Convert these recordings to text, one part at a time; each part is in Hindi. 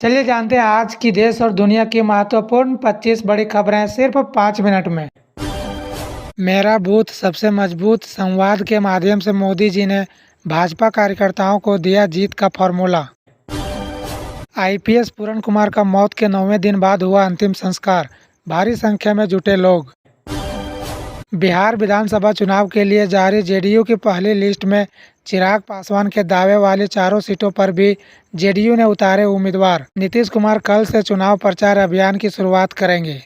चलिए जानते हैं आज की देश और दुनिया की महत्वपूर्ण 25 बड़ी खबरें सिर्फ 5 मिनट में। मेरा बूथ सबसे मजबूत संवाद के माध्यम से मोदी जी ने भाजपा कार्यकर्ताओं को दिया जीत का फॉर्मूला। आईपीएस पूरण कुमार का मौत के 9वें दिन बाद हुआ अंतिम संस्कार, भारी संख्या में जुटे लोग। बिहार विधानसभा चुनाव के लिए जारी जेडीयू की पहली लिस्ट में चिराग पासवान के दावे वाली चारों सीटों पर भी जेडीयू ने उतारे उम्मीदवार। नीतीश कुमार कल से चुनाव प्रचार अभियान की शुरुआत करेंगे।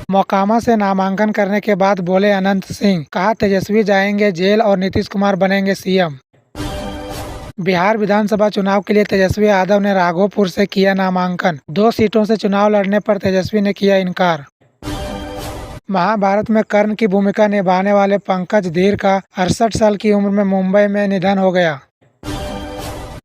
मोकामा से नामांकन करने के बाद बोले अनंत सिंह, कहा तेजस्वी जाएंगे जेल और नीतीश कुमार बनेंगे सीएम। बिहार विधानसभा चुनाव के लिए तेजस्वी यादव ने राघोपुर से किया नामांकन। 2 सीटों से चुनाव लड़ने पर तेजस्वी ने किया इनकार। महाभारत में कर्ण की भूमिका निभाने वाले पंकज धीर का 68 साल की उम्र में मुंबई में निधन हो गया।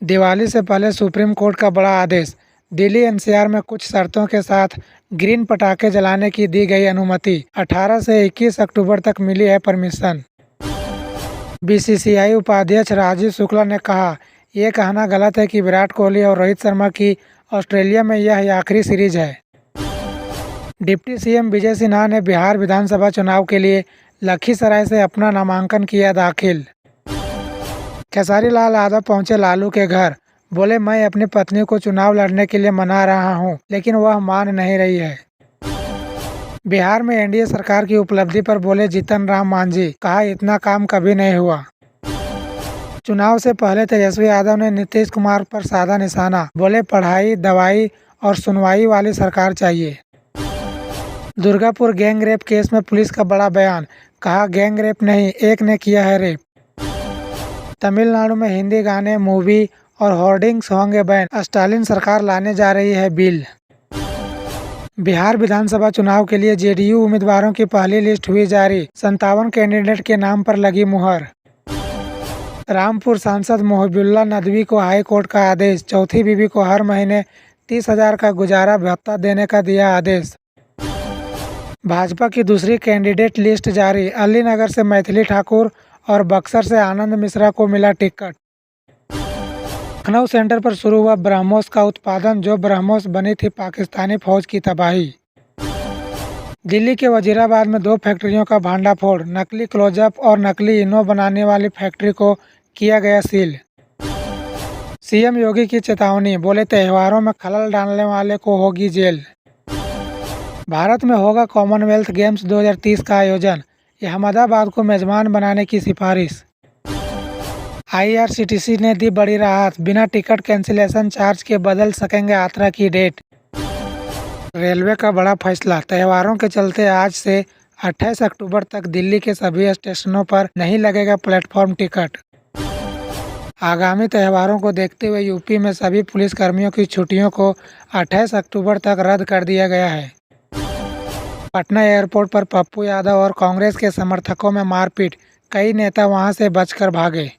दिवाली से पहले सुप्रीम कोर्ट का बड़ा आदेश, दिल्ली एनसीआर में कुछ शर्तों के साथ ग्रीन पटाखे जलाने की दी गई अनुमति। 18 से 21 अक्टूबर तक मिली है परमिशन। बीसीसीआई उपाध्यक्ष राजीव शुक्ला ने कहा, ये कहना गलत है कि विराट कोहली और रोहित शर्मा की ऑस्ट्रेलिया में यह आखिरी सीरीज है। डिप्टी सीएम विजय सिन्हा ने बिहार विधानसभा चुनाव के लिए लखीसराय से अपना नामांकन किया दाखिल। खेसारी लाल यादव पहुंचे लालू के घर, बोले मैं अपनी पत्नी को चुनाव लड़ने के लिए मना रहा हूं, लेकिन वह मान नहीं रही है। बिहार में एनडीए सरकार की उपलब्धि पर बोले जीतन राम मांझी, कहा इतना काम कभी नहीं हुआ। चुनाव से पहले तेजस्वी यादव ने नीतीश कुमार पर साधा निशाना, बोले पढ़ाई, दवाई और सुनवाई वाली सरकार चाहिए। दुर्गापुर गैंग रेप केस में पुलिस का बड़ा बयान, कहा गैंग रेप नहीं, एक ने किया है रेप। तमिलनाडु में हिंदी गाने, मूवी और होर्डिंग्स होंगे बैन, स्टालिन सरकार लाने जा रही है बिल। बिहार विधानसभा चुनाव के लिए जेडीयू उम्मीदवारों की पहली लिस्ट हुई जारी, 57 कैंडिडेट के नाम पर लगी मुहर। रामपुर सांसद मोहिबुल्लाह नदवी को हाई कोर्ट का आदेश, चौथी बीवी को हर महीने 30,000 का गुजारा भत्ता देने का दिया आदेश। भाजपा की दूसरी कैंडिडेट लिस्ट जारी, अलीनगर से मैथिली ठाकुर और बक्सर से आनंद मिश्रा को मिला टिकट। लखनऊ सेंटर पर शुरू हुआ ब्रह्मोस का उत्पादन, जो ब्रह्मोस बनी थी पाकिस्तानी फौज की तबाही। दिल्ली के वजीराबाद में 2 फैक्ट्रियों का भांडाफोड़, नकली क्लोजअप और नकली इनो बनाने वाली फैक्ट्री को किया गया सील। सीएम योगी की चेतावनी, बोले त्योहारों में खलल डालने वाले को होगी जेल। भारत में होगा कॉमनवेल्थ गेम्स 2030 का आयोजन, अहमदाबाद को मेजबान बनाने की सिफारिश। आईआरसीटीसी ने दी बड़ी राहत, बिना टिकट कैंसिलेशन चार्ज के बदल सकेंगे यात्रा की डेट। रेलवे का बड़ा फैसला, त्योहारों के चलते आज से 28 अक्टूबर तक दिल्ली के सभी स्टेशनों पर नहीं लगेगा प्लेटफॉर्म टिकट। आगामी त्योहारों को देखते हुए यूपी में सभी पुलिसकर्मियों की छुट्टियों को 28 अक्टूबर तक रद्द कर दिया गया है। पटना एयरपोर्ट पर पप्पू यादव और कांग्रेस के समर्थकों में मारपीट, कई नेता वहां से बचकर भागे।